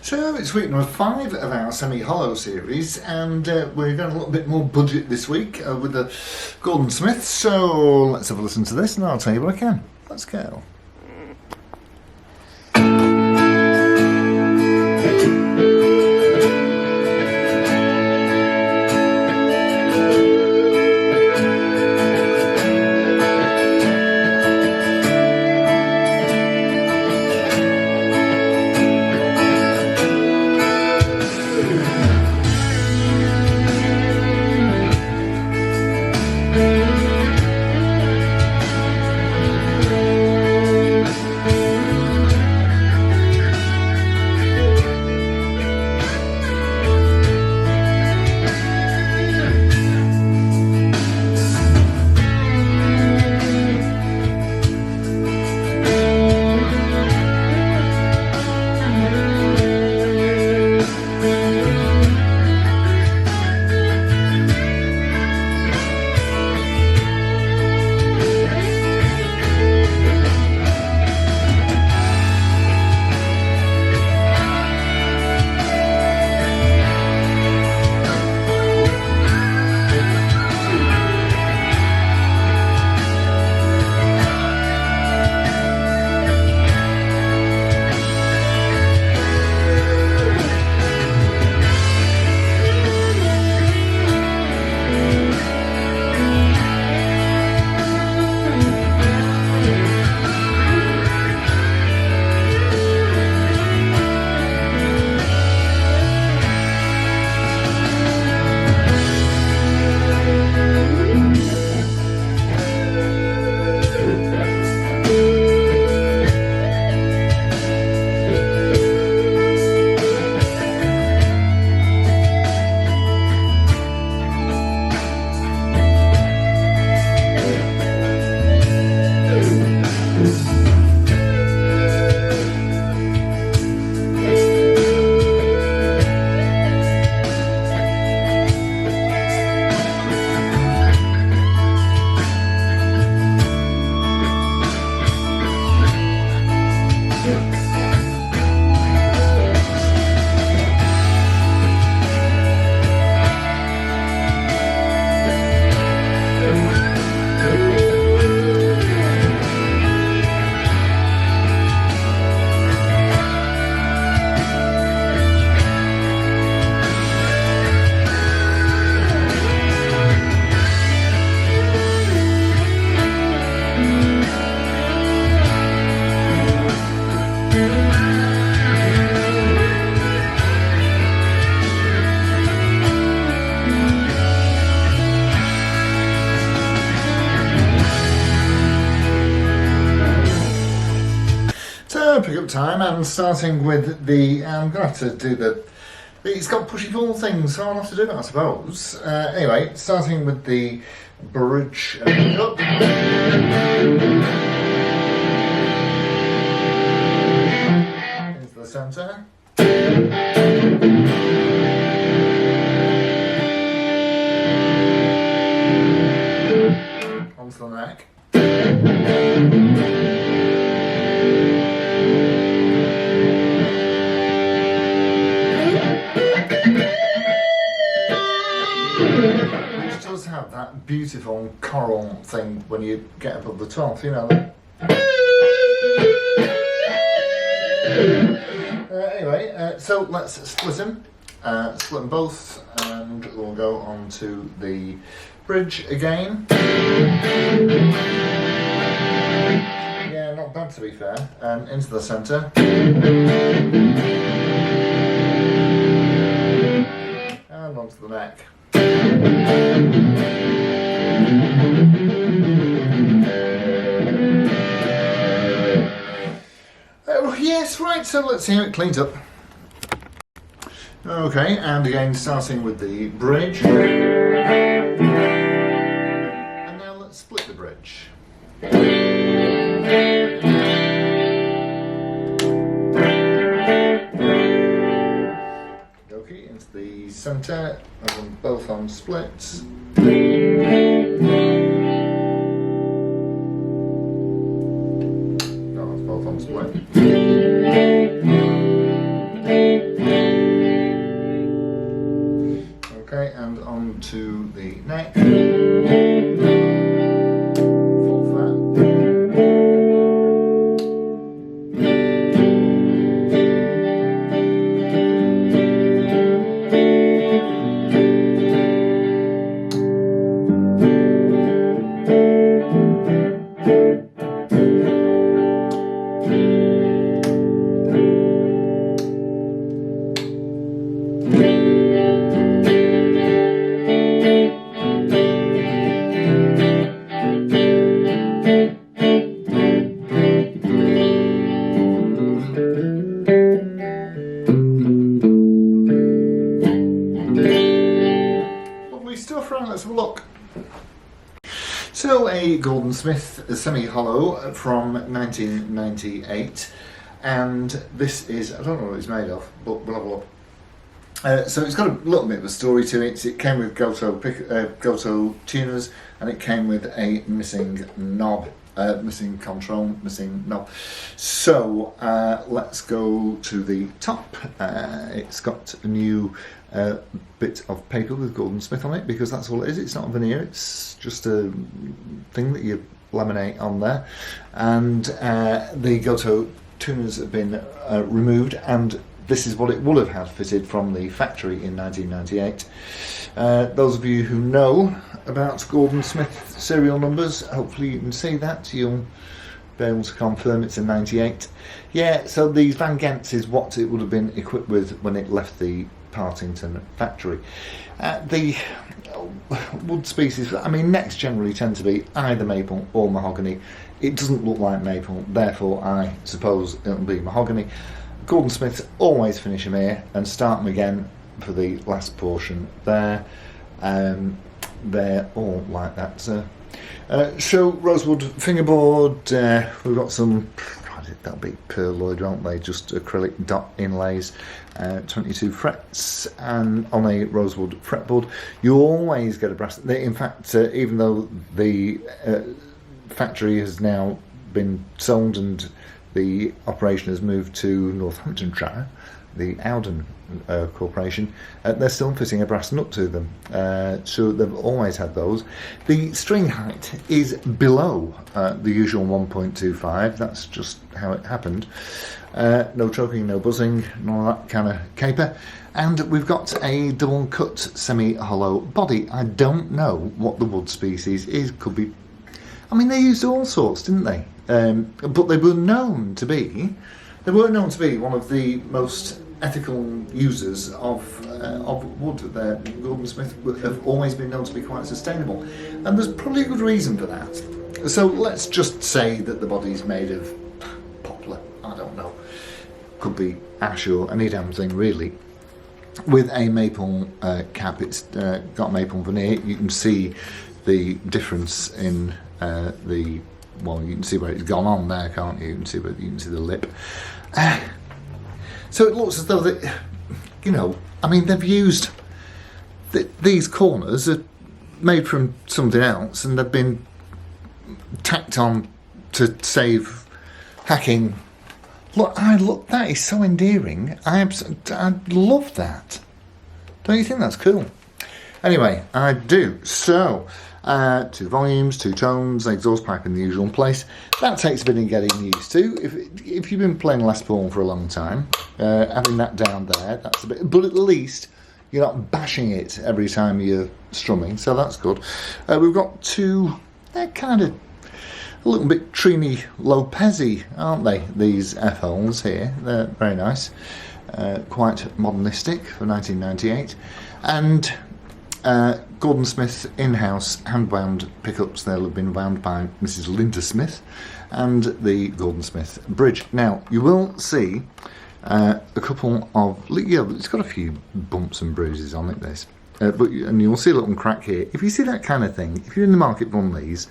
So it's week number 5 of our semi-hollow series, and we're going a little bit more budget this week with the Golden Smith, so let's have a listen to this and I'll tell you what I can. Let's go. Pick up time and starting with the I'm gonna have to do it's got pushy pull things, so I'll have to do that, I suppose. Anyway, starting with the bridge up. Into the centre. Onto the neck. Which does have that beautiful choral thing when you get above the 12th, you know. Anyway, so let's split them both, and we'll go on to the bridge again. Yeah, not bad to be fair. And into the centre. And onto the neck. Oh yes, right, so let's see how it cleans up. Okay, and again starting with the bridge. And now let's split the bridge. Okay, into the centre, and them both on splits. No, it's both on split. to the neck. Full fret. Stuff, right, let's have a look. So a Gordon Smith semi-hollow from 1998, and this is, I don't know what it's made of, but we'll have a look. So it's got a little bit of a story to it. It came with Goto tuners, and it came with a missing knob, missing control, missing knob. So let's go to the top. It's got a new bit of paper with Gordon Smith on it, because that's all it is. It's not a veneer, it's just a thing that you laminate on there. And the Goto tuners have been removed, and this is what it would have had fitted from the factory in 1998. Those of you who know about Gordon Smith serial numbers, hopefully you can see that. You'll be able to confirm it's a 98. Yeah, so these Van Gents is what it would have been equipped with when it left the Partington Factory. The wood species, I mean, necks generally tend to be either maple or mahogany. It doesn't look like maple, therefore I suppose it'll be mahogany. Gordon Smiths always finish them here and start them again for the last portion there. They're all like that. So rosewood fingerboard, we've got some, that'll be perloid, won't they? Just acrylic dot inlays, 22 frets, and on a rosewood fretboard. You always get a brass. In fact, even though the factory has now been sold and the operation has moved to Northamptonshire, the Oudon Corporation, they're still fitting a brass nut to them. So they've always had those. The string height is below the usual 1.25. That's just how it happened. No choking, no buzzing, none of that kind of caper. And we've got a double cut semi-hollow body. I don't know what the wood species is. Could be, I mean, they used all sorts, didn't they? But they were known to be one of the most ethical users of wood. Gordon Smith have always been known to be quite sustainable, and there's probably a good reason for that. So let's just say that the body's made of poplar, I don't know, could be ash or any damn thing really, with a maple cap. It's got maple veneer. You can see the difference in the, well, you can see where it's gone on there, can't you? You can see the lip. So it looks as though that, you know, I mean, they've used these corners are made from something else, and they've been tacked on to save hacking. Look, that is so endearing. I love that. Don't you think that's cool? Anyway, I do. So, 2 volumes, 2 tones, exhaust pipe in the usual place. That takes a bit of getting used to. If you've been playing Les Paul for a long time, having that down there, that's a bit. But at least you're not bashing it every time you're strumming, so that's good. We've got 2. They're kind of a little bit Trini Lopez-y, aren't they? These F-holes here, they're very nice, quite modernistic for 1998, and Gordon Smith in-house hand-wound pickups. They'll have been wound by Mrs. Linda Smith, and the Gordon Smith bridge. Now you will see a couple of, yeah, it's got a few bumps and bruises on it, this, and you'll see a little crack here. If you see that kind of thing, if you're in the market for one of these,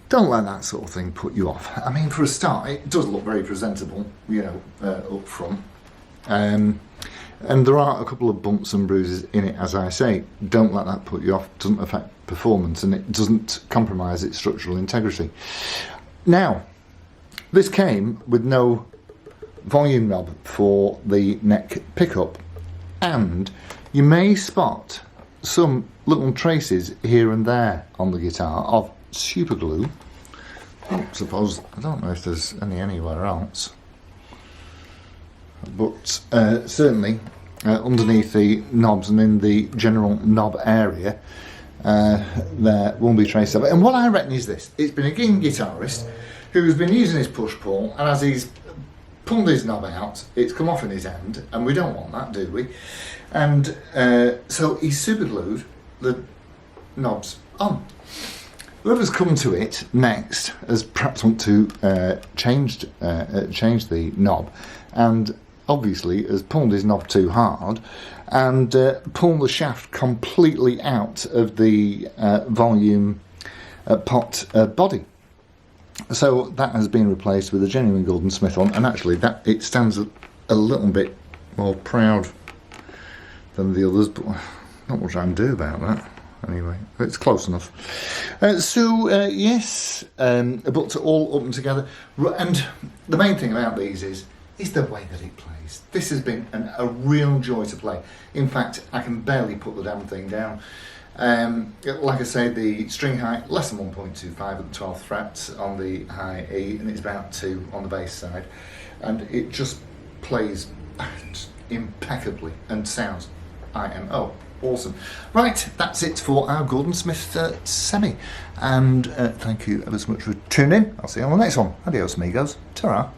don't let that sort of thing put you off. I mean, for a start, it does look very presentable, you know, up front. And there are a couple of bumps and bruises in it, as I say. Don't let that put you off. It doesn't affect performance, and it doesn't compromise its structural integrity. Now, this came with no volume knob for the neck pickup, and you may spot some little traces here and there on the guitar of super glue. I don't know if there's any anywhere else, but certainly underneath the knobs and in the general knob area there won't be traces of it. And what I reckon is this: it's been a gigging guitarist who's been using his push-pull, and as he's pulled his knob out, it's come off in his hand, and we don't want that, do we? And so he's super glued the knobs on. Whoever's come to it next has perhaps want to change the knob, and obviously has pulled his knob too hard and pulled the shaft completely out of the volume pot body. So that has been replaced with a genuine Golden Smith one, and actually that it stands a little bit more proud than the others, but not much I can do about that. Anyway, it's close enough. Yes, but all up and together. And the main thing about these is the way that it plays. This has been a real joy to play. In fact, I can barely put the damn thing down. Like I say, the string height less than 1.25 at the 12th fret on the high E, and it's about 2 on the bass side, and it just plays impeccably and sounds IMO. Awesome. Right, that's it for our Golden Smith Semi, and thank you ever so much for tuning in. I'll see you on the next one. Adios amigos. Ta-ra.